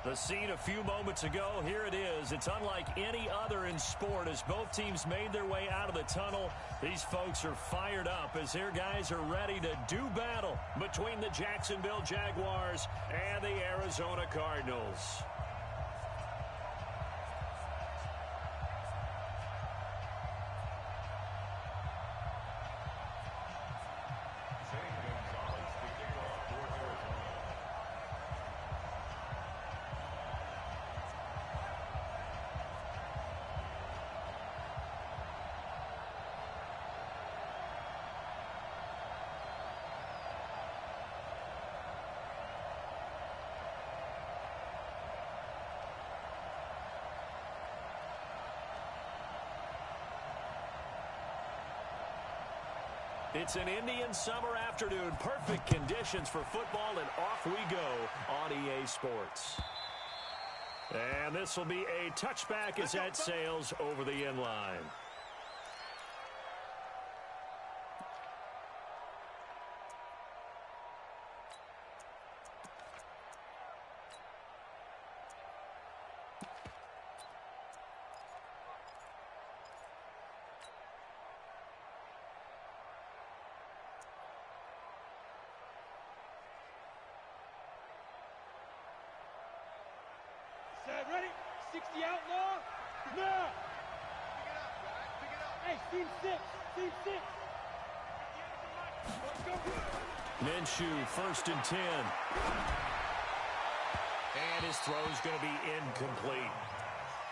The scene a few moments ago, here it is. It's unlike any other in sport as both teams made their way out of the tunnel. These folks are fired up as their guys are ready to do battle between the Jacksonville Jaguars and the Arizona Cardinals. It's an Indian summer afternoon. Perfect conditions for football, and off we go on EA Sports. And this will be a touchback as that sails over the end line. Set, ready? 60 out, long. Now. Pick it up. Hey, team 6. Team 6. Let's go. Minshew, 1st and 10. And his throw's going to be incomplete.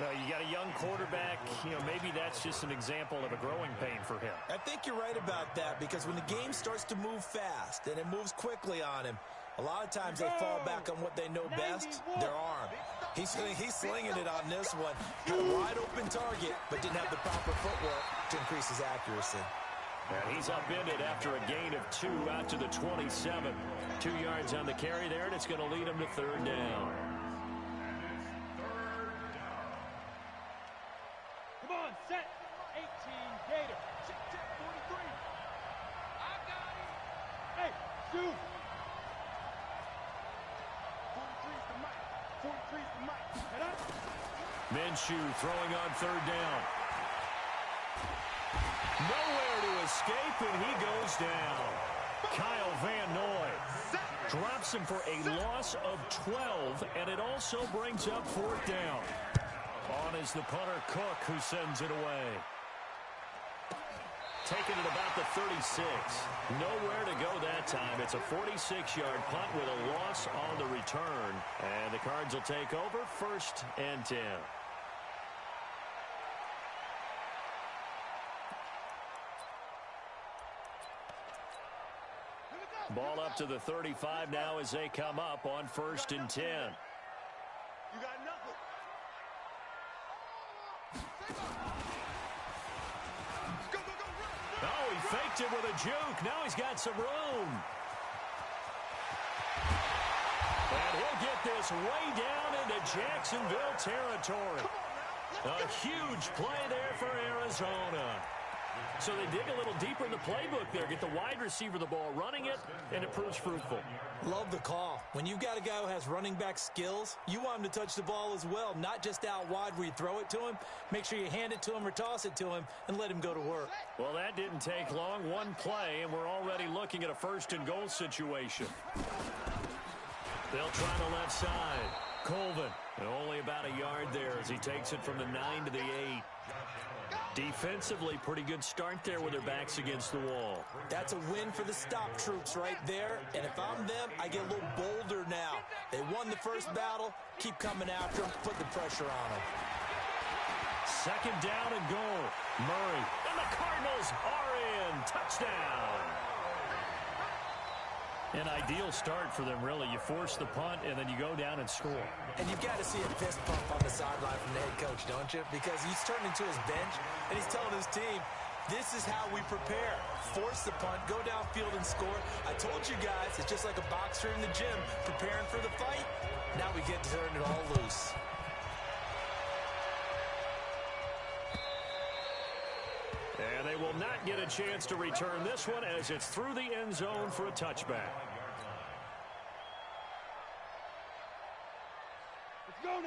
You got a young quarterback, maybe that's just an example of a growing pain for him. I think you're right about that because when the game starts to move fast and it moves quickly on him, a lot of times they fall back on what they know best, their arm. He's slinging it on this one. Had a wide open target, but didn't have the proper footwork to increase his accuracy. And he's upended after a gain of 2 out to the 27. 2 yards on the carry there, and it's going to lead him to 3rd down. Come on, set. 18, Gator. Check, 43. I got it. Hey, shoot. 43's the mic. 43's the mic. Head up. Minshew throwing on 3rd down. Nowhere to escape, and he goes down. Kyle Van Noy drops him for a loss of 12, and it also brings up 4th down. On is the punter, Cook, who sends it away. Taking it about the 36. Nowhere to go that time. It's a 46-yard punt with a loss on the return. And the Cards will take over 1st and 10. Ball up to the 35 now as they come up on 1st and 10. You got nothing. Oh, he faked it with a juke. Now he's got some room. And he'll get this way down into Jacksonville territory. A huge play there for Arizona. So they dig a little deeper in the playbook there, get the wide receiver the ball, running it, and it proves fruitful. Love the call. When you've got a guy who has running back skills, you want him to touch the ball as well, not just out wide where you throw it to him. Make sure you hand it to him or toss it to him and let him go to work. Well, that didn't take long. One play, and we're already looking at a 1st and goal situation. They'll try the left side. Colvin, only about a yard there as he takes it from the 9 to the 8. Defensively, pretty good start there with their backs against the wall. That's a win for the stop troops right there. And if I'm them, I get a little bolder now. They won the first battle. Keep coming after them. Put the pressure on them. 2nd down and goal. Murray. And the Cardinals are in. Touchdown. An ideal start for them, really. You force the punt, and then you go down and score. And you've got to see a fist pump on the sideline from the head coach, don't you? Because he's turning to his bench, and he's telling his team, this is how we prepare. Force the punt, go downfield and score. I told you guys, it's just like a boxer in the gym preparing for the fight. Now we get to turn it all loose. And they will not get a chance to return this one as it's through the end zone for a touchback.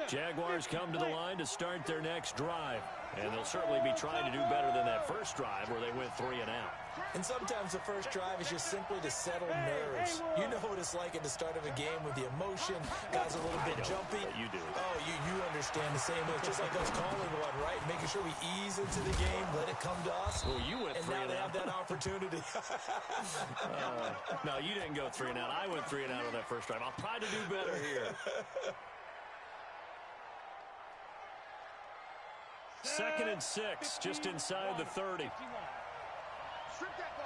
Jaguars come to the line to start their next drive. And they'll certainly be trying to do better than that first drive where they went 3 and out. And sometimes the first drive is just simply to settle nerves. You know what it's like at the start of a game with the emotion. Guys are a little bit jumpy. You do. Oh, you understand the same. It's just like us calling one, right? Making sure we ease into the game, let it come to us. Well, you went 3 and out. And now they have that opportunity. No, you didn't go 3 and out. I went 3 and out on that first drive. I'll try to do better here. 2nd and 6, just inside the 30. Strip that ball.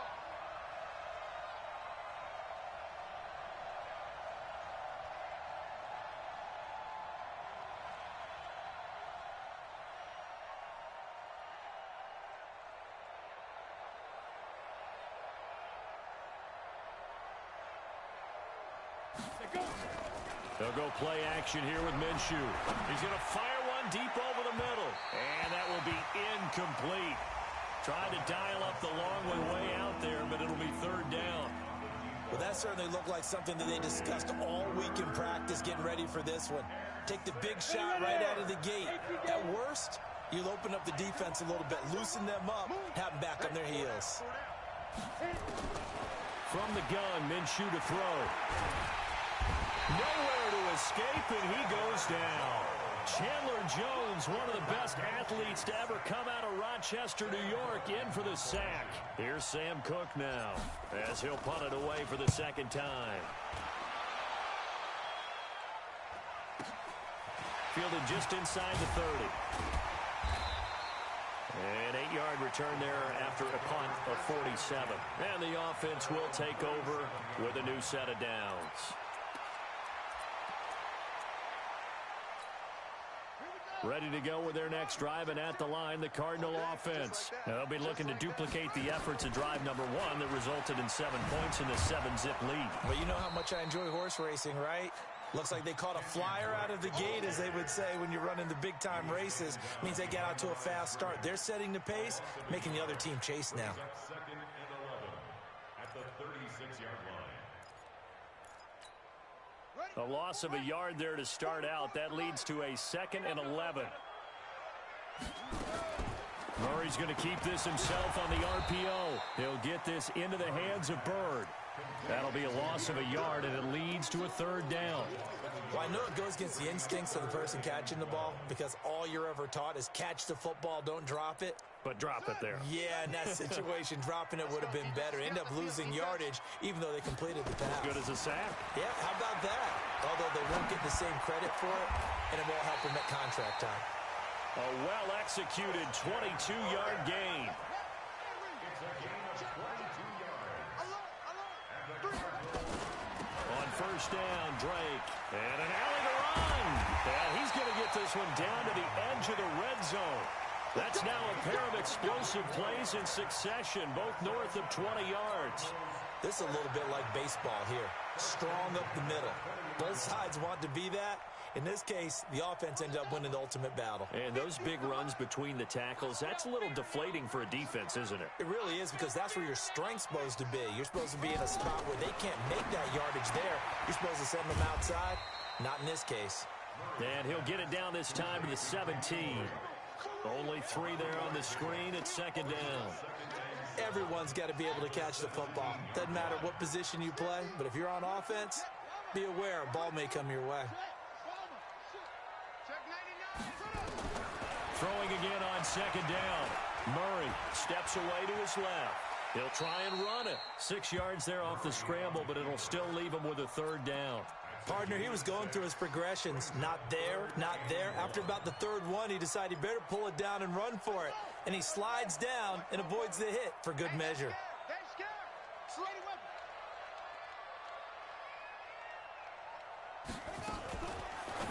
They'll go play action here with Minshew. He's going to fire one deep over the middle. And that will be incomplete. Trying to dial up the long way out there, but it'll be 3rd down. Well, that certainly looked like something that they discussed all week in practice getting ready for this one. Take the big shot right out of the gate. At worst, you'll open up the defense a little bit, loosen them up, have them back on their heels. From the gun, Minshew to throw. Nowhere to escape, and he goes down. Chandler Jones, one of the best athletes to ever come out of Rochester, New York, in for the sack. Here's Sam Cook now, as he'll punt it away for the 2nd time. Fielded just inside the 30. An 8-yard return there after a punt of 47. And the offense will take over with a new set of downs. Ready to go with their next drive, and at the line, the Cardinal offense. They'll be looking to duplicate the efforts of drive number 1 that resulted in 7 points in the 7-zip lead. Well, you know how much I enjoy horse racing, right? Looks like they caught a flyer out of the gate, as they would say when you're running the big-time races. Means they get out to a fast start. They're setting the pace, making the other team chase now. 2nd and 11 at the 36-yard line. A loss of a yard there to start out. That leads to a 2nd and 11. Murray's going to keep this himself on the RPO. He'll get this into the hands of Bird. That'll be a loss of a yard, and it leads to a 3rd down. Well, I know it goes against the instincts of the person catching the ball, because all you're ever taught is catch the football, don't drop it. But drop it there. Yeah, in that situation, dropping it would have been better. End up losing yardage, even though they completed the pass. Good as a sack. Yeah, how about that? Although they won't get the same credit for it, and it won't help them at contract time. A well-executed 22-yard gain. It's a gain of 22 yards. On 1st down, Drake. And an alley to run. And he's going to get this one down to the edge of the red zone. That's now a pair of explosive plays in succession, both north of 20 yards. This is a little bit like baseball here. Strong up the middle. Both sides want to be that. In this case, the offense ended up winning the ultimate battle. And those big runs between the tackles, that's a little deflating for a defense, isn't it? It really is, because that's where your strength's supposed to be. You're supposed to be in a spot where they can't make that yardage there. You're supposed to send them outside. Not in this case. And he'll get it down this time to the 17. Only 3 there on the screen at 2nd down. Everyone's got to be able to catch the football. Doesn't matter what position you play, but if you're on offense, be aware a ball may come your way. Throwing again on 2nd down. Murray steps away to his left. He'll try and run it. 6 yards there off the scramble, but it'll still leave him with a 3rd down. Partner, he was going through his progressions. Not there, not there. After about the 3rd one, he decided he better pull it down and run for it. And he slides down and avoids the hit for good measure.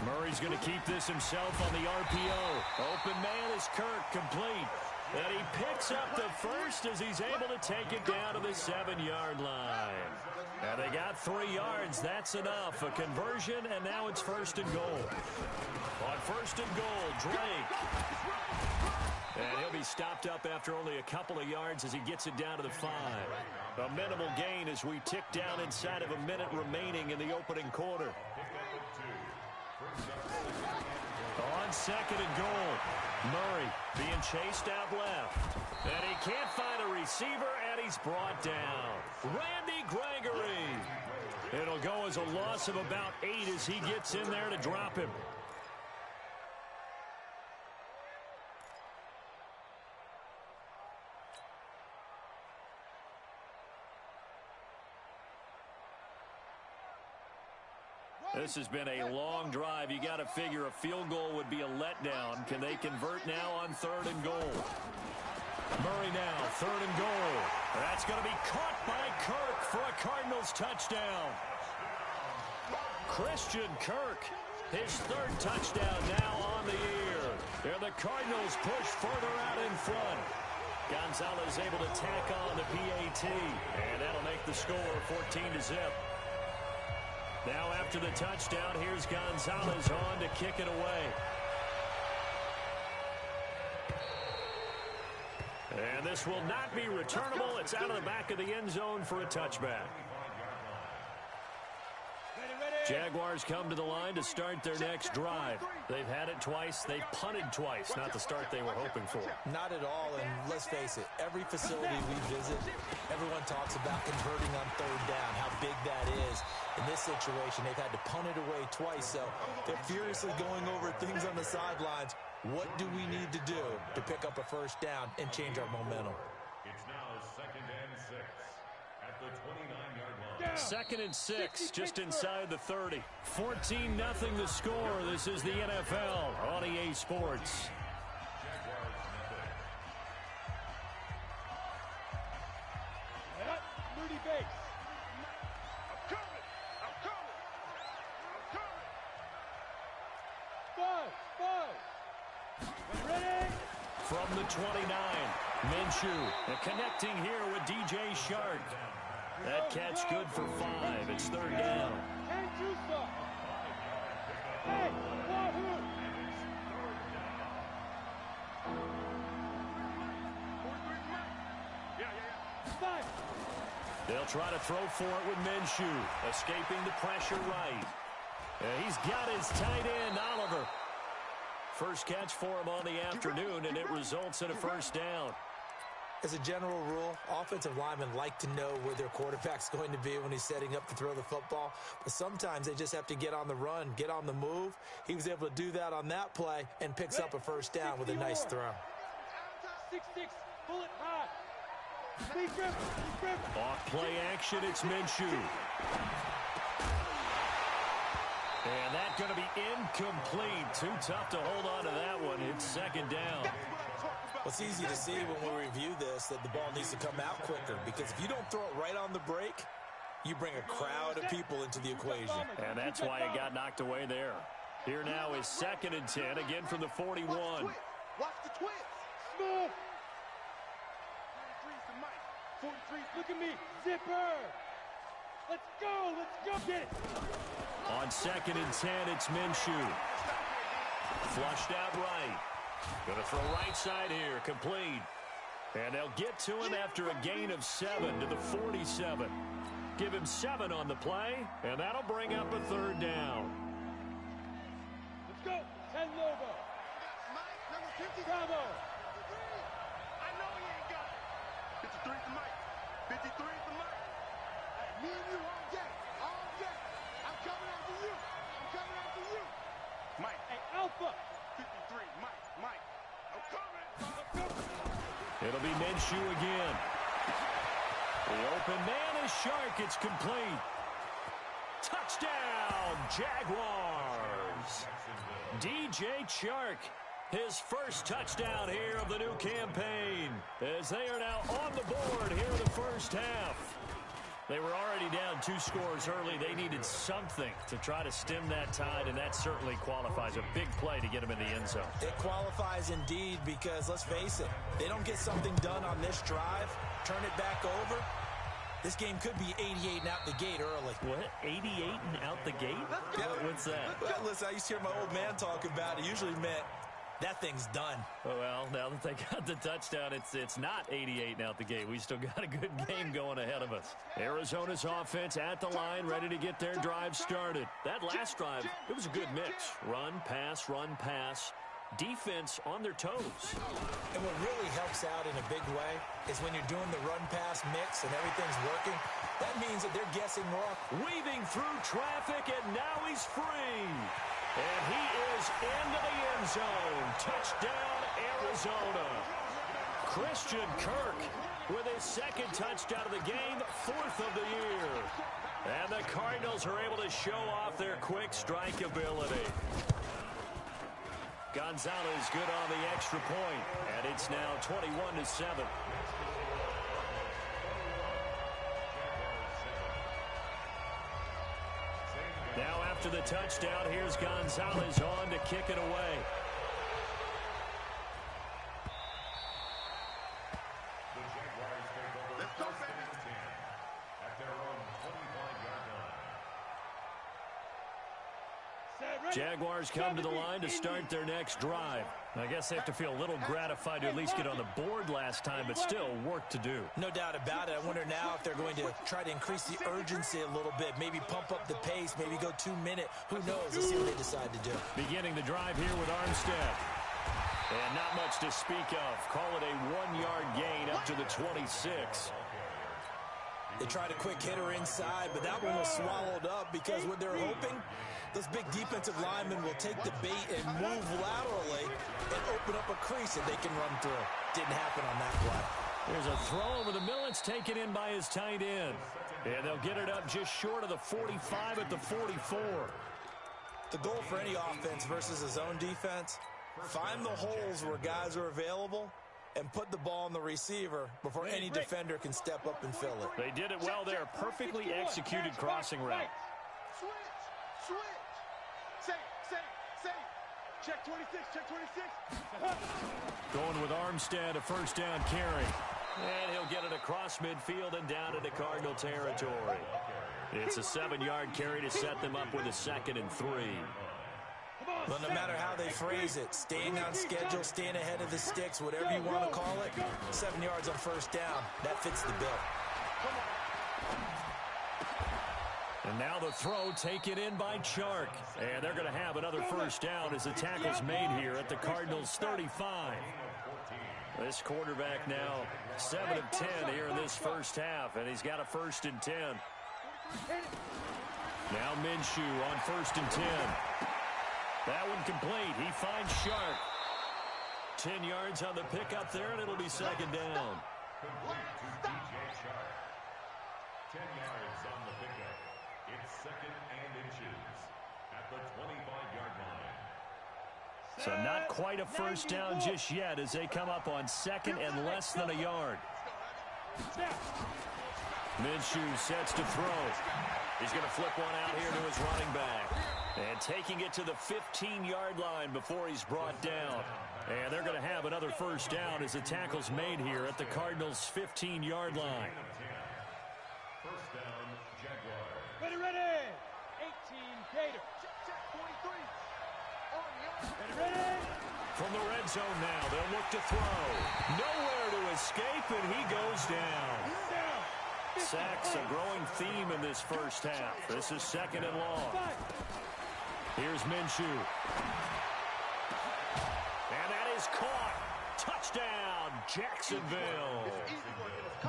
Murray's going to keep this himself on the RPO. Open man is Kirk, complete. And he picks up the first as he's able to take it down to the 7-yard line. And they got 3 yards. That's enough. A conversion, and now it's 1st and goal. On 1st and goal, Drake. And he'll be stopped up after only a couple of yards as he gets it down to the 5. A minimal gain as we tick down inside of a minute remaining in the opening quarter. on second and goal. Murray being chased out left. And he can't find a receiver, and he's brought down. Randy Gregory. It'll go as a loss of about 8 as he gets in there to drop him. This has been a long drive. You got to figure a field goal would be a letdown. Can they convert now on third and goal? Murray now, third and goal. That's going to be caught by Kirk for a Cardinals touchdown. Christian Kirk, his third touchdown now on the year. And the Cardinals push further out in front. Gonzalez able to tack on the PAT. And that'll make the score 14-0. Now after the touchdown, here's Gonzalez on to kick it away. And this will not be returnable. It's out of the back of the end zone for a touchback. Jaguars come to the line to start their next drive. They've had it twice. They've punted twice. Not the start they were hoping for. Not at all, and let's face it, every facility we visit, everyone talks about converting on third down, how big that is. In this situation, they've had to punt it away twice, so they're furiously going over things on the sidelines. What do we need to do to pick up a first down and change our momentum? It's now 2nd and 6 at the 29-yard line. 2nd and 6, just inside the 30. 14-0 the score. This is the NFL on EA Sports. Moody base. Ready? From the 29, Minshew connecting here with DJ Shark. That catch good for 5. It's third down. Hey, Wahoo! Five. They'll try to throw for it with Minshew, escaping the pressure right. He's got his tight end, Oliver. First catch for him on the afternoon, and it results in a first down. As a general rule, offensive linemen like to know where their quarterback's going to be when he's setting up to throw the football. But sometimes they just have to get on the run, get on the move. He was able to do that on that play and picks up a first down with a nice throw. 6-6, pull it high. Off play action, it's Minshew. And that's going to be incomplete. Too tough to hold on to that one. It's second down. Well, it's easy to see when we review this that the ball needs to come out quicker, because if you don't throw it right on the break, you bring a crowd of people into the equation. And that's why it got knocked away there. Here now is 2nd and 10, again from the 41. Watch the twist. Smooth. 43, look at me. Zipper. Let's go. Get it. On 2nd and 10, it's Minshew. Flushed out right. Going to throw right side here, complete. And they'll get to him after a gain of 7 to the 47. Give him 7 on the play, and that'll bring up a third down. Let's go. 10 Lobo. Mike, number 50. Bravo. I know he ain't got it. 53 for Mike. 53 for Mike. Me and you all day. All day. I'm coming after you. Mike. Hey, Alpha. 53. Mike. I'm coming. It'll be Minshew again. The open man is Shark. It's complete. Touchdown, Jaguars. DJ Chark, his first touchdown here of the new campaign, as they are now on the board here in the first half. They were already down 2 scores early. They needed something to try to stem that tide, and that certainly qualifies. A big play to get them in the end zone. It qualifies indeed, because let's face it, they don't get something done on this drive, turn it back over, this game could be 88 and out the gate early. What? 88 and out the gate? Yeah. What's that? Well, listen, I used to hear my old man talk about it. Usually meant that thing's done. Well, now that they got the touchdown, it's not 88 now at the gate. We still got a good game going ahead of us. Arizona's offense at the line, ready to get their drive started. That last drive, it was a good mix. Run, pass, defense on their toes. And what really helps out in a big way is when you're doing the run-pass mix and everything's working, that means that they're guessing wrong. Weaving through traffic, and now he's free. And he is into the end zone. Touchdown, Arizona. Christian Kirk with his second touchdown of the game, fourth of the year. And the Cardinals are able to show off their quick strike ability. Gonzalez good on the extra point, and it's now 21-7. Now after the touchdown, here's Gonzalez on to kick it away. The Jaguars take over first and 10 at their own 25-yard line. Jaguars come to the line to start their next drive. I guess they have to feel a little gratified to at least get on the board last time, but still work to do. No doubt about it. I wonder now if they're going to try to increase the urgency a little bit, maybe pump up the pace, maybe go 2 minute. Who knows? Let's see what they decide to do. Beginning the drive here with Armstead. And not much to speak of. Call it a 1-yard gain up to the 26. They tried a quick hitter inside, but that one was swallowed up because what they're hoping, those big defensive linemen will take the bait and move laterally and open up a crease that they can run through. Didn't happen on that play. There's a throw over the middle. It's taken in by his tight end. And they'll get it up just short of the 45 at the 44. The goal for any offense versus a zone defense, find the holes where guys are available and put the ball on the receiver before any defender can step up and fill it. They did it well there. Perfectly executed crossing route. Switch. Safe. Check 26, check 26. Going with Armstead, a first down carry. And he'll get it across midfield and down into Cardinal territory. It's a 7-yard carry to set them up with a 2nd and 3. Well, no matter how they phrase it, staying on schedule, staying ahead of the sticks, whatever you want to call it, 7 yards on first down, that fits the bill. And now the throw taken in by Chark. And they're going to have another first down as the tackle's made here at the Cardinals' 35. This quarterback now 7 of 10 here in this first half, and he's got a 1st and 10. Now Minshew on 1st and 10. That one complete. He finds Sharp. 10 yards on the pickup there, and it'll be 2nd down. Complete to DJ Sharp. 10 yards on the pickup. It's 2nd and inches at the 25-yard line. So not quite a first down just yet as they come up on 2nd and less than a yard. Minshew sets to throw. He's going to flip one out here to his running back. And taking it to the 15-yard line before he's brought down. And they're going to have another first down as the tackle's made here at the Cardinals' 15-yard line. First down, Jaguars. Ready. 18 Gator. Check 43. Ready. From the red zone now, they'll look to throw. Nowhere to escape, and he goes down. Sacks a growing theme in this first half. This is 2nd and long. Here's Minshew. And that is caught. Touchdown, Jacksonville.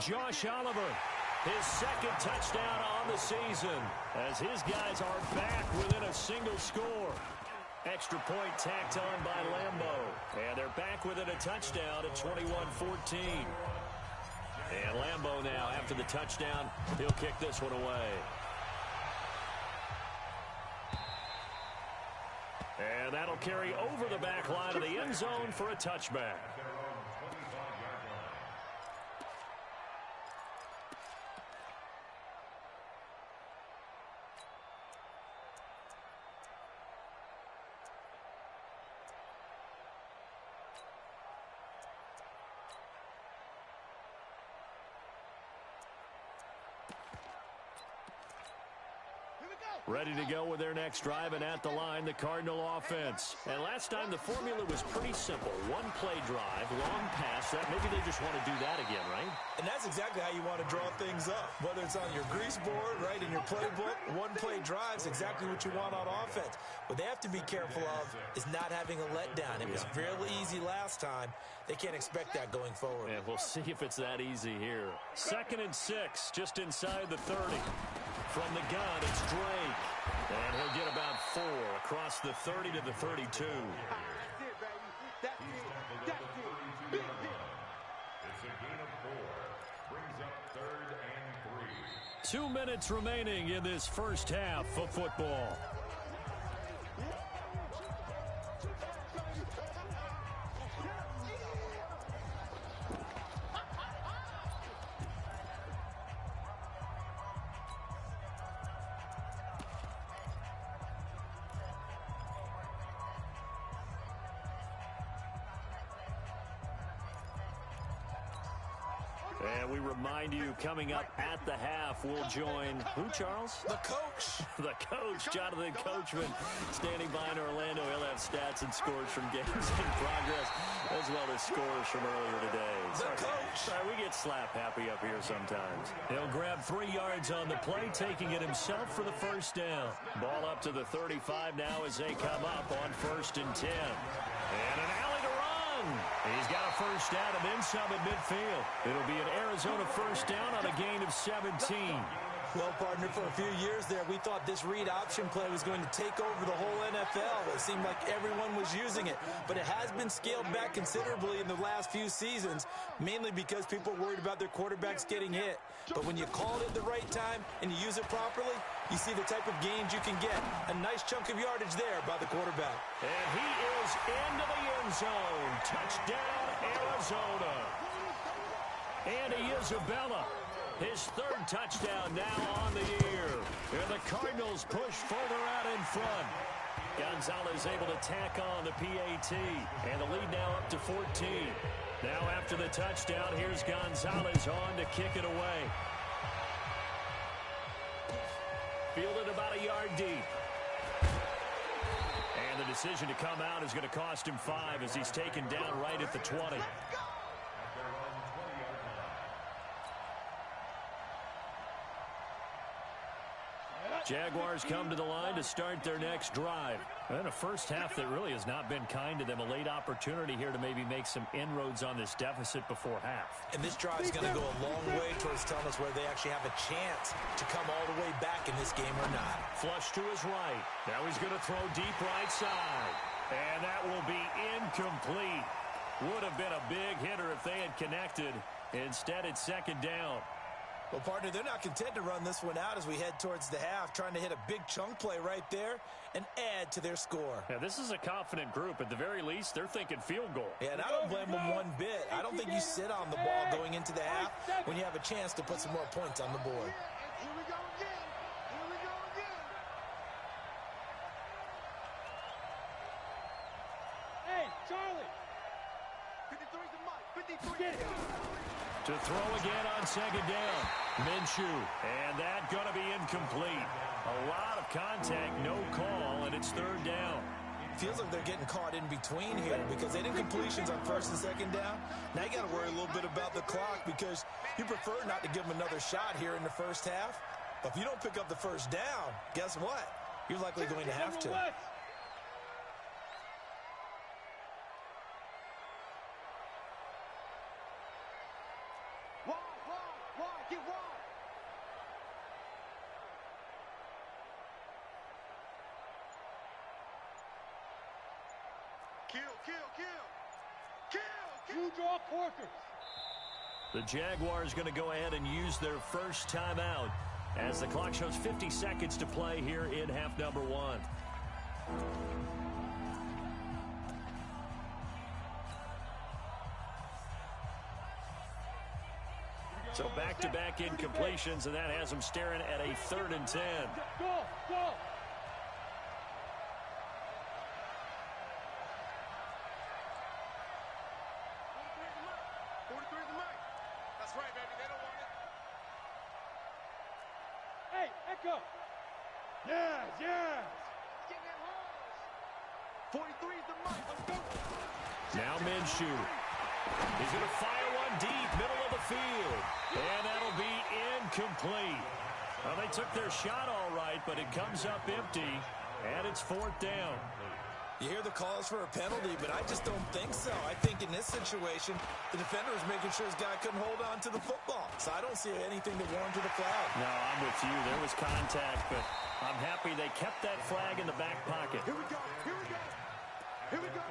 Josh Oliver, his 2nd touchdown on the season as his guys are back within a single score. Extra point tacked on by Lambeau. And they're back within a touchdown at 21-14. And Lambeau now, after the touchdown, he'll kick this one away. And that'll carry over the back line of the end zone for a touchback. Ready to go with their next drive, and at the line, the Cardinal offense. And last time, the formula was pretty simple. One play drive, long pass. That maybe they just want to do that again, right? And that's exactly how you want to draw things up. Whether it's on your grease board, right, in your playbook, one play drive is exactly what you want on offense. What they have to be careful of is not having a letdown. It was real easy last time. They can't expect that going forward. And we'll see if it's that easy here. 2nd and 6, just inside the 30. From the gun, it's Drake. And he'll get about 4 across the 30 to the 32. That's it, baby. That's it. That's it. Big hit. It's a gain of 4. Brings up 3rd and 3. 2 minutes remaining in this first half of football. And we remind you, coming up at the half, we'll join who, Charles? The coach. The coach, Jonathan Coachman, standing by in Orlando. He'll have stats and scores from games in progress, as well as scores from earlier today. Sorry, we get slap happy up here sometimes. He'll grab 3 yards on the play, taking it himself for the first down. Ball up to the 35 now as they come up on 1st and 10. And an alley to run. He's got a first down and then some at midfield. It'll be an Arizona first down on a gain of 17. Well, partner, for a few years there, we thought this read option play was going to take over the whole NFL. It seemed like everyone was using it. But it has been scaled back considerably in the last few seasons, mainly because people are worried about their quarterbacks getting hit. But when you call it at the right time and you use it properly, you see the type of gains you can get. A nice chunk of yardage there by the quarterback. And he is into the end zone. Touchdown, Arizona. Andy Isabella, his 3rd touchdown now on the year. And the Cardinals push further out in front. Gonzalez able to tack on the PAT. And the lead now up to 14. Now after the touchdown, here's Gonzalez on to kick it away. Fielded about a yard deep. And the decision to come out is going to cost him 5 as he's taken down right at the 20. Jaguars come to the line to start their next drive. And a first half that really has not been kind to them. A late opportunity here to maybe make some inroads on this deficit before half. And this drive is going to go a long way towards telling us whether they actually have a chance to come all the way back in this game or not. Flush to his right. Now he's going to throw deep right side. And that will be incomplete. Would have been a big hitter if they had connected. Instead, it's 2nd down. Well, partner, they're not content to run this one out as we head towards the half, trying to hit a big chunk play right there and add to their score. Yeah, this is a confident group. At the very least, they're thinking field goal. Yeah, and I don't blame them one bit. I don't think you sit on the ball going into the half when you have a chance to put some more points on the board. Here we go again. Here we go again. Hey, Charlie. 53's the mic. 53. Get it. To throw again on 2nd down. Minshew. And that going to be incomplete. A lot of contact, no call, and it's 3rd down. Feels like they're getting caught in between here because they did completions on 1st and 2nd down. Now you got to worry a little bit about the clock because you prefer not to give them another shot here in the first half. But if you don't pick up the first down, guess what? You're likely going to have to. Wide, get wide. Kill. You draw quarters. The Jaguars going to go ahead and use their first timeout as the clock shows 50 seconds to play here in half number 1. So back-to-back incompletions, and that has them staring at a 3rd and 10. Go. 43's the mic. That's right, baby. They don't want it. Hey, Echo. Yes, yes. 43 is the mark. Let's go. Now Minshew. He's going to fire one deep, middle of the field. And that'll be incomplete. Well, they took their shot all right, but it comes up empty, and it's 4th down. You hear the calls for a penalty, but I just don't think so. I think in this situation, the defender is making sure his guy couldn't hold on to the football. So I don't see anything to warrant a flag. No, I'm with you. There was contact, but I'm happy they kept that flag in the back pocket. Here we go. Here we go. Here we go.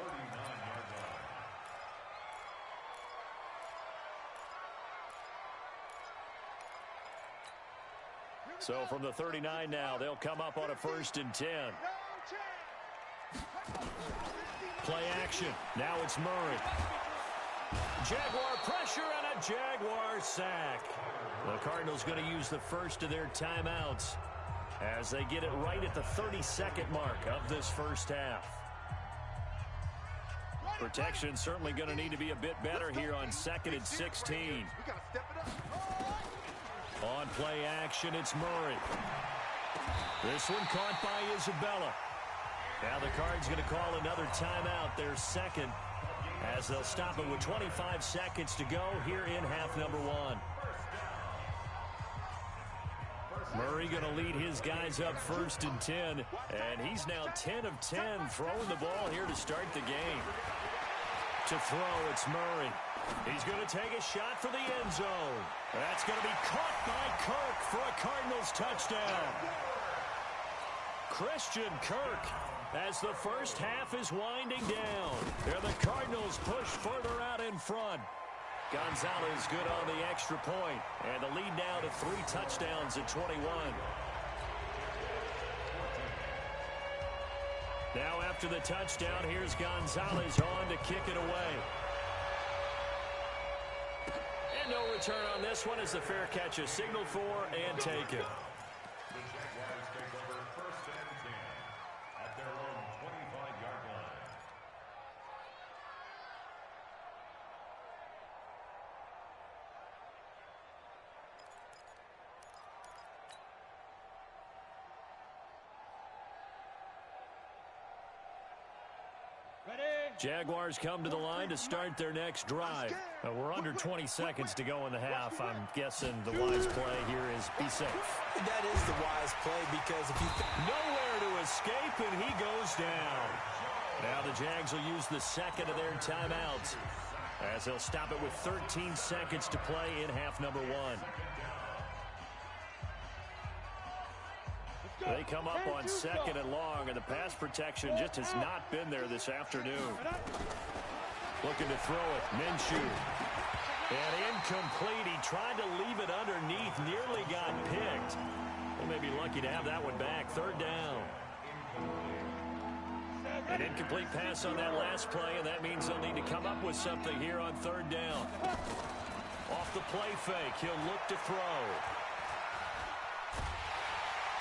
So from the 39 now, they'll come up on a 1st and 10. Play action. Now it's Murray. Jaguar pressure and a Jaguar sack. The Cardinals going to use the first of their timeouts as they get it right at the 32nd mark of this first half. Protection certainly going to need to be a bit better here on 2nd and 16. We got to step it up. On play action, it's Murray. This one caught by Isabella. Now the Cards going to call another timeout, their second, as they'll stop it with 25 seconds to go here in half number 1. Murray going to lead his guys up 1st and 10, and he's now 10 of 10 throwing the ball here to start the game. To throw, it's Murray. He's going to take a shot for the end zone. That's going to be caught by Kirk for a Cardinals touchdown. Christian Kirk, as the first half is winding down. There the Cardinals push further out in front. Gonzalez good on the extra point, and the lead now to 3 touchdowns at 21. Now after the touchdown, here's Gonzalez on to kick it away. And no return on this one as the fair catch is signaled for and taken. The Jaguars take over 1st and 10 at their own 25-yard line. Ready? Jaguars come to the line to start their next drive. We're under 20 seconds to go in the half. I'm guessing the wise play here is be safe. That is the wise play because if you... Nowhere to escape, and he goes down. Now the Jags will use the second of their timeouts as they'll stop it with 13 seconds to play in half number 1. They come up on 2nd and long, and the pass protection just has not been there this afternoon. Looking to throw it, Minshew. And incomplete. He tried to leave it underneath, nearly got picked. They may be lucky to have that one back. 3rd down. An incomplete pass on that last play, and that means they'll need to come up with something here on 3rd down. Off the play fake, he'll look to throw.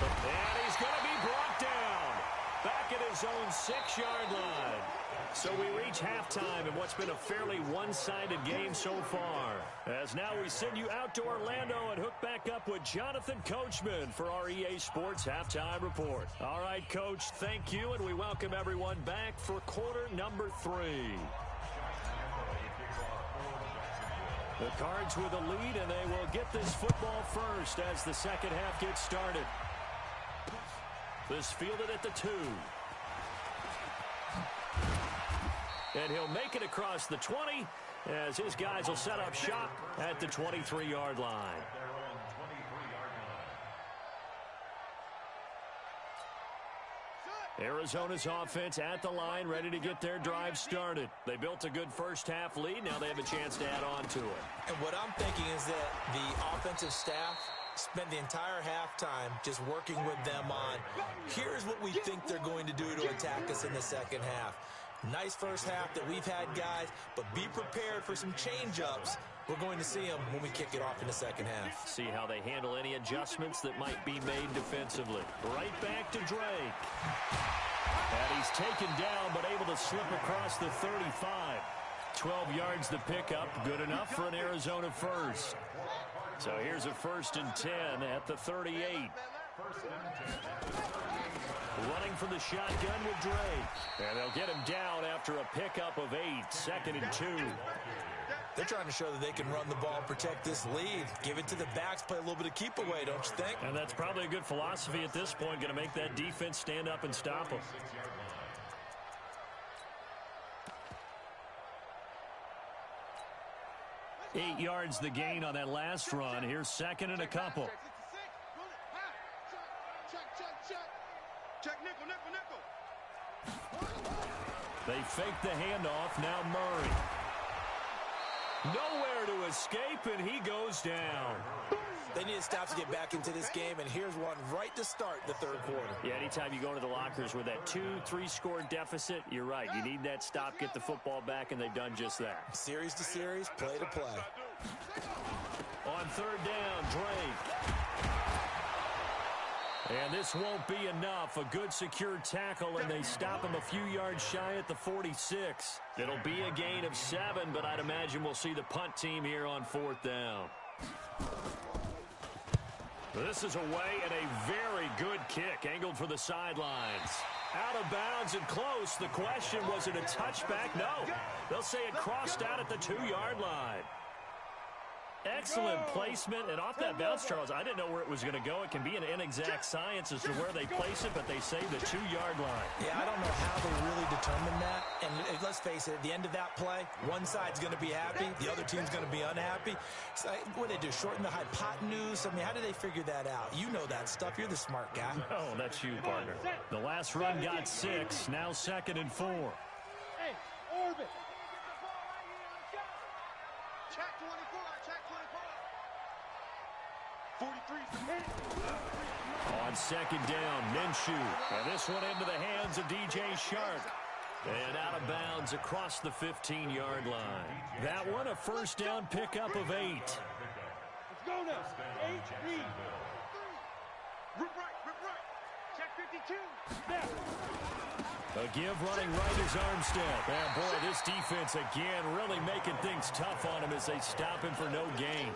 And he's going to be brought down back at his own 6-yard line. So we reach halftime in what's been a fairly one-sided game so far. As now we send you out to Orlando and hook back up with Jonathan Coachman for our EA Sports Halftime Report. All right, Coach, thank you, and we welcome everyone back for quarter number 3. The Cards with a lead, and they will get this football first as the second half gets started. This fielded at the 2. And he'll make it across the 20 as his guys will set up shop at the 23-yard line. Arizona's offense at the line, ready to get their drive started. They built a good first half lead. Now they have a chance to add on to it. And what I'm thinking is that the offensive staff spent the entire halftime just working with them on, here's what we think they're going to do to attack us in the second half. Nice first half that we've had, guys, but be prepared for some change-ups. We're going to see them when we kick it off in the second half. See how they handle any adjustments that might be made defensively. Right back to Drake. And he's taken down, but able to slip across the 35. 12 yards the pickup, good enough for an Arizona first. So here's a 1st and 10 at the 38. First and 10. Running from the shotgun with Drake. And they'll get him down after a pickup of 8. 2nd and 2. They're trying to show that they can run the ball and protect this lead. Give it to the backs, play a little bit of keep away, don't you think? And that's probably a good philosophy at this point. Going to make that defense stand up and stop them. 8 yards the gain on that last run. Here's 2nd and a couple. Check nickel, nickel, nickel. They fake the handoff. Now Murray. Nowhere to escape, and he goes down. They need to stop to get back into this game, and here's one right to start the third quarter. Yeah, anytime you go into the lockers with that 2-3 score deficit, you're right. You need that stop, get the football back, and they've done just that. Series to series, play to play. On 3rd down, Drake. And this won't be enough. A good secure tackle, and they stop him a few yards shy at the 46. It'll be a gain of 7, but I'd imagine we'll see the punt team here on 4th down. This is away and a very good kick, angled for the sidelines. Out of bounds and close. The question, was it a touchback? No. They'll say it crossed out at the 2-yard line. Excellent placement, and off that bounce, Charles, I didn't know where it was going to go. It can be an inexact science as to where they place it, but they say the 2-yard line. Yeah, I don't know how they really determined that. And let's face it, at the end of that play, one side's going to be happy, the other team's going to be unhappy. So, what do they do, shorten the hypotenuse? I mean, how do they figure that out? You know that stuff. You're the smart guy. Oh, that's you, partner. The last run got 6, now 2nd and 4. Hey, orbit. Check 24, check 24. 43. On 2nd down, Minshew. And this one into the hands of DJ Shark. And out of bounds across the 15-yard line. That one, a 1st down pickup of 8. Let's go now. 8-3. Rip right. Check 52. Snap. A give running right is Armstead. And boy, this defense again really making things tough on him as they stop him for no gain.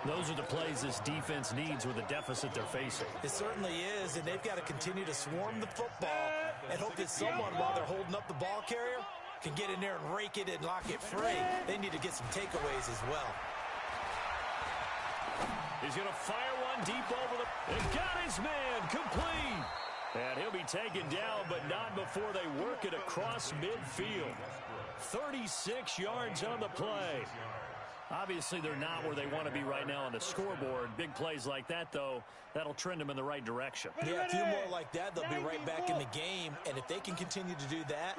Those are the plays this defense needs with the deficit they're facing. It certainly is, and they've got to continue to swarm the football and hope that someone, while they're holding up the ball carrier, can get in there and rake it and lock it free. They need to get some takeaways as well. He's going to fire one deep over the... And got his man complete. And he'll be taken down, but not before they work it across midfield. 36 yards on the play. Obviously, they're not where they want to be right now on the scoreboard. Big plays like that, though, that'll trend them in the right direction. Yeah, a few more like that, they'll be right back in the game. And if they can continue to do that,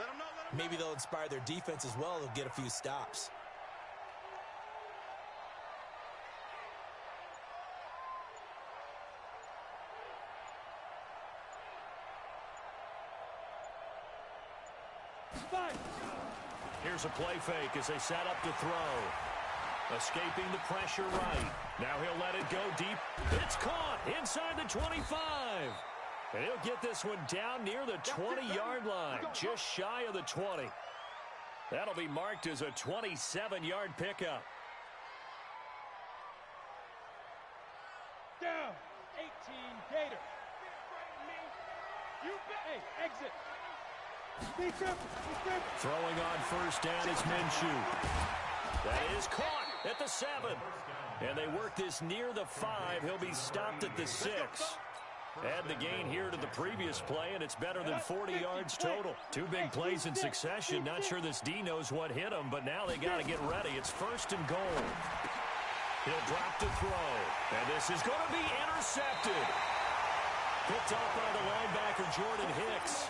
maybe they'll inspire their defense as well. They'll get a few stops. Here's a play fake as they set up to throw. Escaping the pressure right. Now he'll let it go deep. It's caught inside the 25. And he'll get this one down near the 20-yard line, just shy of the 20. That'll be marked as a 27-yard pickup. Down. 18 Gator. You bet. Hey, exit. Throwing on 1st down is Minshew. That is caught at the 7. And they work this near the 5. He'll be stopped at the 6. Add the gain here to the previous play, and it's better than 40 yards total. 2 big plays in succession. Not sure this D knows what hit him, but now they got to get ready. It's 1st and goal. He'll drop to throw. And this is going to be intercepted. Picked off by the linebacker, Jordan Hicks.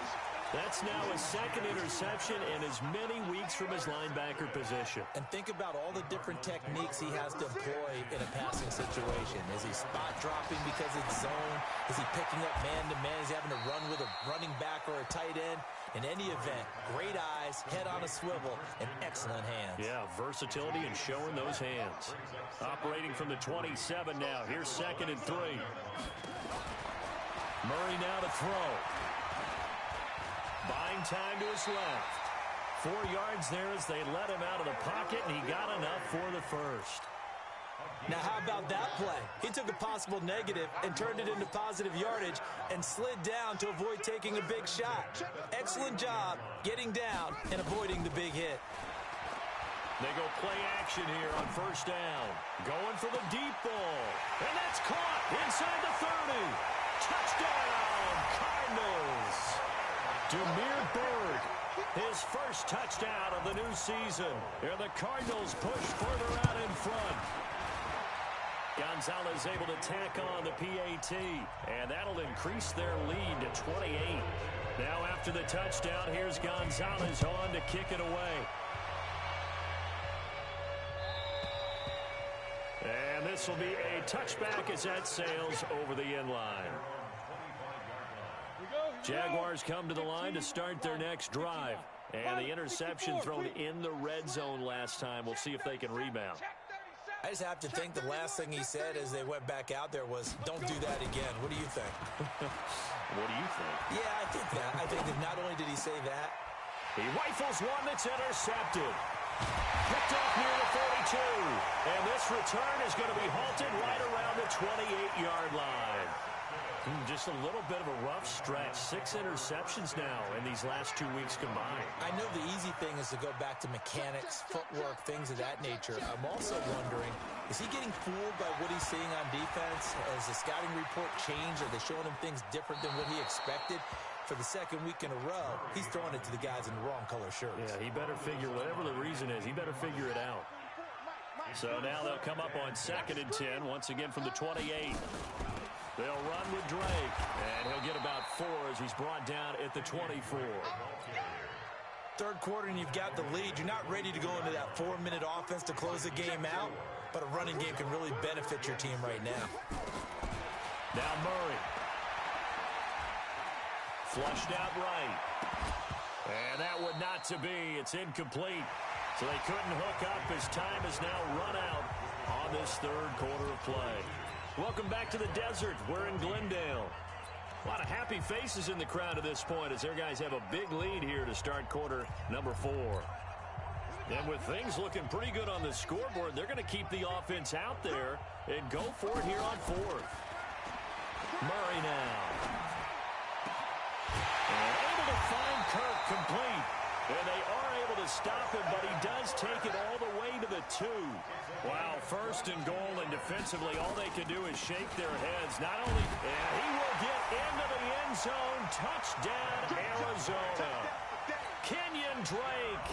That's now a 2nd interception in as many weeks from his linebacker position. And think about all the different techniques he has to employ in a passing situation. Is he spot dropping because it's zone? Is he picking up man-to-man? Is he having to run with a running back or a tight end? In any event, great eyes, head on a swivel, and excellent hands. Yeah, versatility and showing those hands. Operating from the 27 now. Here's 2nd and 3. Murray now to throw. Buying time to his left. 4 yards there as they let him out of the pocket, and he got enough for the 1st. Now, how about that play? He took a possible negative and turned it into positive yardage and slid down to avoid taking a big shot. Excellent job getting down and avoiding the big hit. They go play action here on first down. Going for the deep ball. And that's caught inside the 30. Touchdown, Cardinals. Demir Berg, his first touchdown of the new season. And the Cardinals push further out in front. Gonzalez able to tack on the PAT, and that'll increase their lead to 28. Now after the touchdown, here's Gonzalez on to kick it away. And this will be a touchback as that sails over the end line. Jaguars come to the line to start their next drive. And the interception thrown in the red zone last time. We'll see if they can rebound. I just have to think the last thing he said as they went back out there was, don't do that again. What do you think? What do you think? Yeah, I think that. I think that not only did he say that. He rifles one that's intercepted. Picked off near the 42. And this return is going to be halted right around the 28-yard line. Just a little bit of a rough stretch. 6 interceptions now in these last 2 weeks combined. I know the easy thing is to go back to mechanics, footwork, things of that nature. I'm also wondering, is he getting fooled by what he's seeing on defense? Has the scouting report changed? Are they showing him things different than what he expected? For the second week in a row, he's throwing it to the guys in the wrong color shirts. Yeah, he better figure, whatever the reason is, he better figure it out. So now they'll come up on 2nd and 10, once again from the 28. They'll run with Drake, and he'll get about 4 as he's brought down at the 24. Third quarter, and you've got the lead. You're not ready to go into that 4-minute offense to close the game out, but a running game can really benefit your team right now. Now Murray. Flushed out right. And that would not to be. It's incomplete. So they couldn't hook up as time is now run out on this third quarter of play. Welcome back to the desert. We're in Glendale. A lot of happy faces in the crowd at this point as their guys have a big lead here to start quarter number 4. And with things looking pretty good on the scoreboard, they're going to keep the offense out there and go for it here on 4th. Murray now. And able to find Kirk complete. And they are able to stop him, but he does take it all the way to the 2. Wow, 1st and goal, and defensively all they can do is shake their heads. Not only, and he will get into the end zone. Touchdown, Arizona. Kenyon Drake,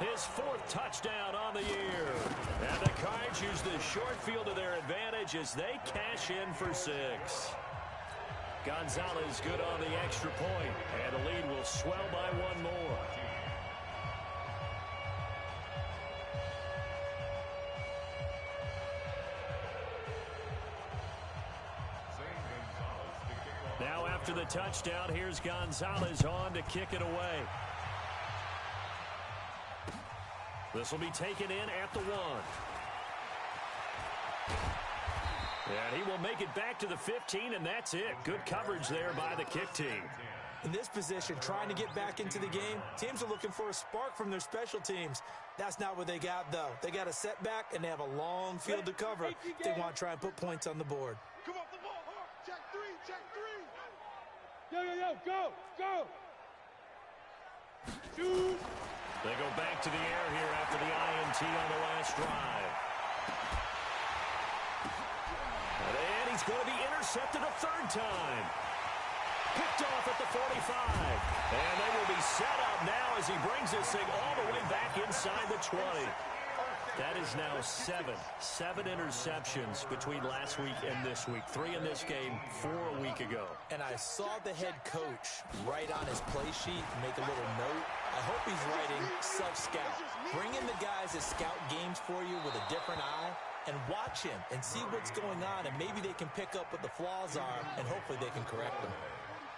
his 4th touchdown on the year. And the Cards use the short field to their advantage as they cash in for 6. Gonzalez good on the extra point, and the lead will swell by 1 more. Now after the touchdown, here's Gonzalez on to kick it away. This will be taken in at the 1. And he will make it back to the 15, and that's it. Good coverage there by the kick team. In this position, trying to get back into the game, teams are looking for a spark from their special teams. That's not what they got, though. They got a setback, and they have a long field to cover if they want to try and put points on the board. Come off the ball, hard. Check 3, check 3. Yo, go, go. Shoot. They go back to the air here after the INT on the last drive. And he's going to be intercepted a 3rd time. Picked off at the 45. And they will be set up now as he brings this thing all the way back inside the 20. That is now 7 interceptions between last week and this week. 3 in this game, 4 a week ago. And I saw the head coach write on his play sheet, make a little note. I hope he's writing self-scout. Bring in the guys that scout games for you with a different eye and watch him and see what's going on, and maybe they can pick up what the flaws are, and hopefully they can correct them.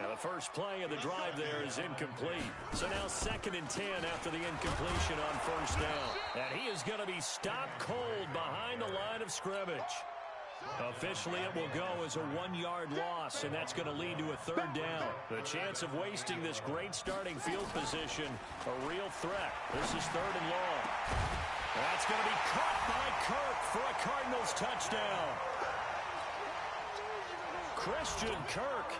Now the first play of the drive there is incomplete. So now 2nd and 10 after the incompletion on 1st down. And he is going to be stopped cold behind the line of scrimmage. Officially, it will go as a 1-yard loss, and that's going to lead to a 3rd down. The chance of wasting this great starting field position, a real threat. This is 3rd and long. That's going to be caught by Kirk for a Cardinals touchdown. Christian Kirk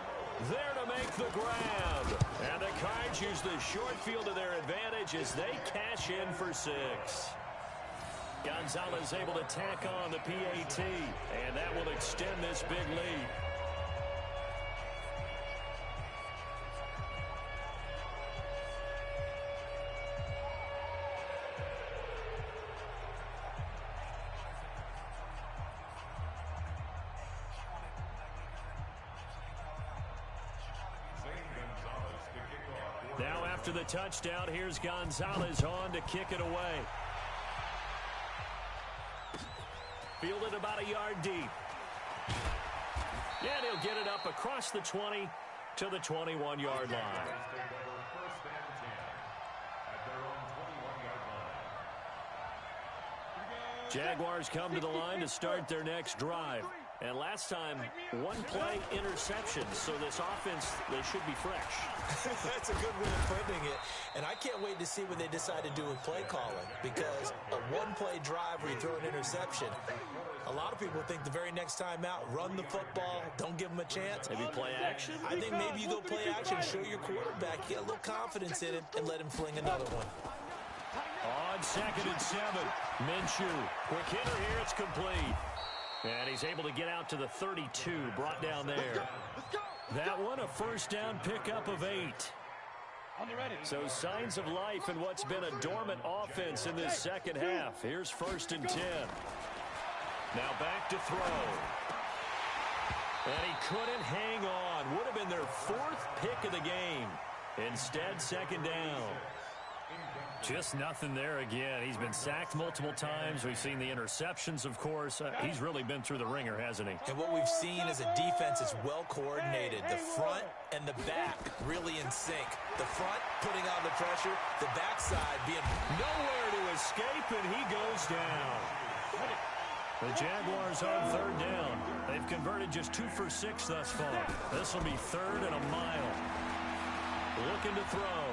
there to make the grab. And the Cards use the short field to their advantage as they cash in for 6. Gonzalez able to tack on the PAT, and that will extend this big lead. Now after the touchdown, here's Gonzalez on to kick it away. Fielded about a yard deep. And he'll get it up across the 20 to the 21-yard line. Jaguars come to the line to start their next drive. And last time, one-play interception. So this offense, they should be fresh. That's a good way of putting it. And I can't wait to see what they decide to do with play calling. Because a one-play drive where you throw an interception, a lot of people think the very next time out, run the football, don't give them a chance. Maybe play action? I think maybe you go play action, show your quarterback, get a little confidence in him, and let him fling another one. On 2nd and 7, Minshew. Quick hitter here, it's complete. And he's able to get out to the 32, brought down there. That one, a first down pickup of 8. So signs of life in what's been a dormant offense in this second half. Here's 1st and 10. Now back to throw. And he couldn't hang on. Would have been their 4th pick of the game. Instead, 2nd down. Just nothing there again. He's been sacked multiple times. We've seen the interceptions, of course. He's really been through the ringer, hasn't he? And what we've seen is a defense that's well coordinated. The front and the back really in sync. The front putting on the pressure, the backside being nowhere to escape, and he goes down. The Jaguars on 3rd down. They've converted just 2 for 6 thus far. This will be 3rd and a mile. Looking to throw.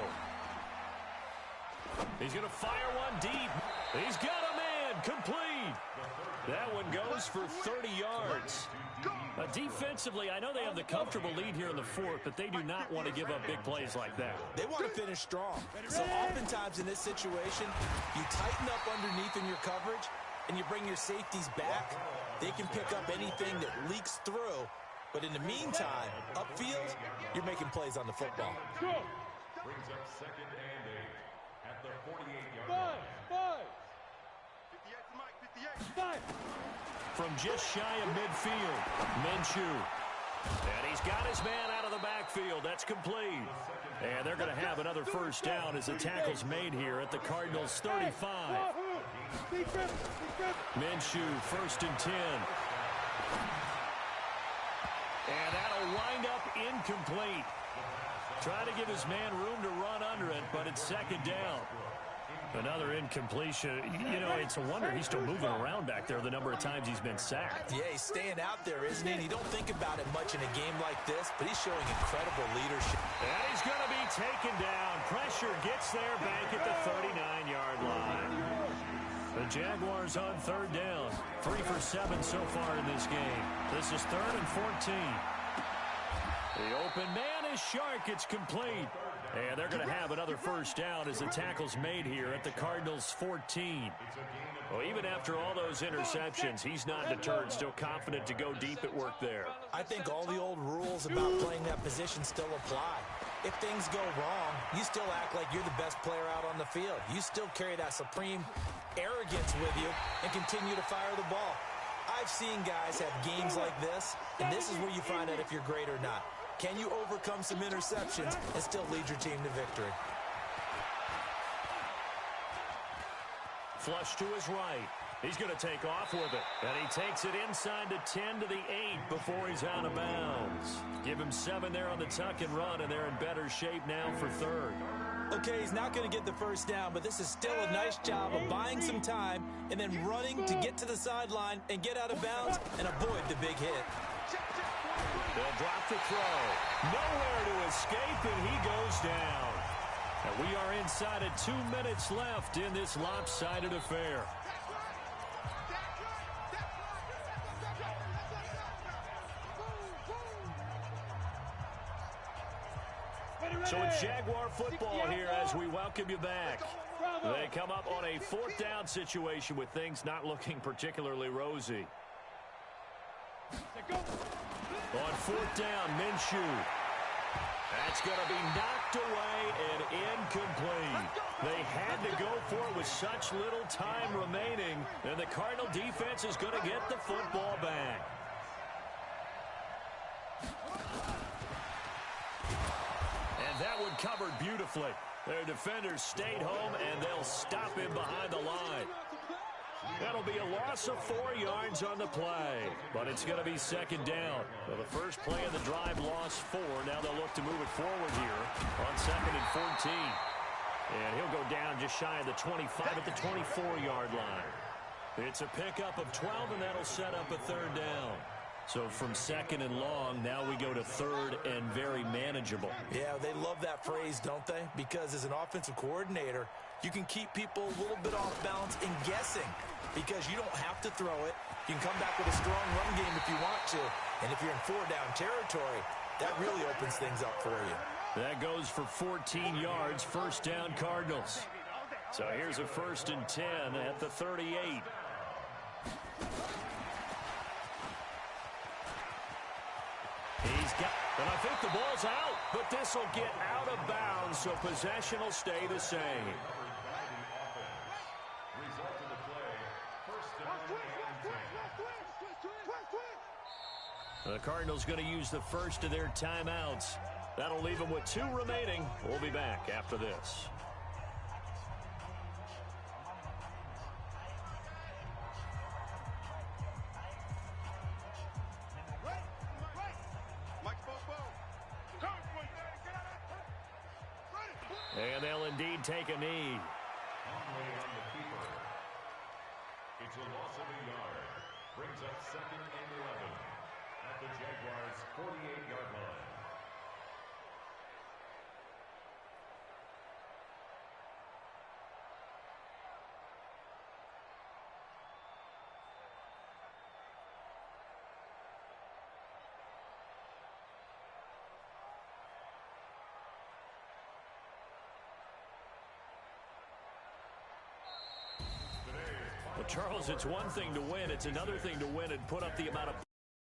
He's going to fire one deep. He's got a man. Complete. That one goes for 30 yards. Defensively, I know they have the comfortable lead here in the 4th, but they do not want to give up big plays like that. They want to finish strong. So oftentimes in this situation, you tighten up underneath in your coverage, and you bring your safeties back. They can pick up anything that leaks through. But in the meantime, upfield, you're making plays on the football. Brings up 2nd and 8 at the 48-yard line. 58. From just shy of midfield, Minshew. And he's got his man out of the backfield. That's complete. And they're going to have another first down as the tackle's made here at the Cardinals' 35. Minshew, 1st and 10. And that'll wind up incomplete. Trying to give his man room to run under it, but it's 2nd down. Another incompletion. You know, it's a wonder he's still moving around back there the number of times he's been sacked. Yeah, he's staying out there, isn't he? And you don't think about it much in a game like this, but he's showing incredible leadership. And he's going to be taken down. Pressure gets there back at the 39-yard line. The Jaguars on 3rd down. 3 for 7 so far in this game. This is 3rd and 14. The open man is Shark. It's complete. And they're going to have another first down as the tackle's made here at the Cardinals' 14. Well, even after all those interceptions, he's not deterred, still confident to go deep at work there. I think all the old rules about playing that position still apply. If things go wrong, you still act like you're the best player out on the field. You still carry that supreme arrogance with you and continue to fire the ball. I've seen guys have games like this, and this is where you find out if you're great or not. Can you overcome some interceptions and still lead your team to victory? Flush to his right. He's going to take off with it. And he takes it inside the 10 to the 8 before he's out of bounds. Give him 7 there on the tuck and run, and they're in better shape now for 3rd. Okay, he's not going to get the first down, but this is still a nice job of buying some time and then running to get to the sideline and get out of bounds and avoid the big hit. They'll drop the throw. Nowhere to escape, and he goes down. And we are inside of 2 minutes left in this lopsided affair. So it's Jaguar football here as we welcome you back. They come up on a 4th down situation with things not looking particularly rosy. On 4th down, Minshew. That's going to be knocked away and incomplete. They had to go for it with such little time remaining, and the Cardinal defense is going to get the football back. And that one covered beautifully. Their defenders stayed home, and they'll stop him behind the line. That'll be a loss of 4 yards on the play, but it's going to be 2nd down. Well, the first play of the drive lost 4. Now they'll look to move it forward here on 2nd and 14. And he'll go down just shy of the 25 at the 24-yard line. It's a pickup of 12, and that'll set up a 3rd down. So from 2nd and long, now we go to 3rd and very manageable. Yeah, they love that phrase, don't they? Because as an offensive coordinator, you can keep people a little bit off balance and guessing because you don't have to throw it. You can come back with a strong run game if you want to. And if you're in 4-down territory, that really opens things up for you. That goes for 14 yards, 1st down Cardinals. So here's a 1st and 10 at the 38. He's got, and I think the ball's out, but this will get out of bounds, so possession will stay the same. The Cardinals going to use the first of their timeouts. That'll leave them with 2 remaining. We'll be back after this. And they'll indeed take a knee. It's a loss of a yard. Brings up 2nd and 11 at the Jaguars' 48-yard line. Well, Charles, it's one thing to win. It's another thing to win and put up the amount of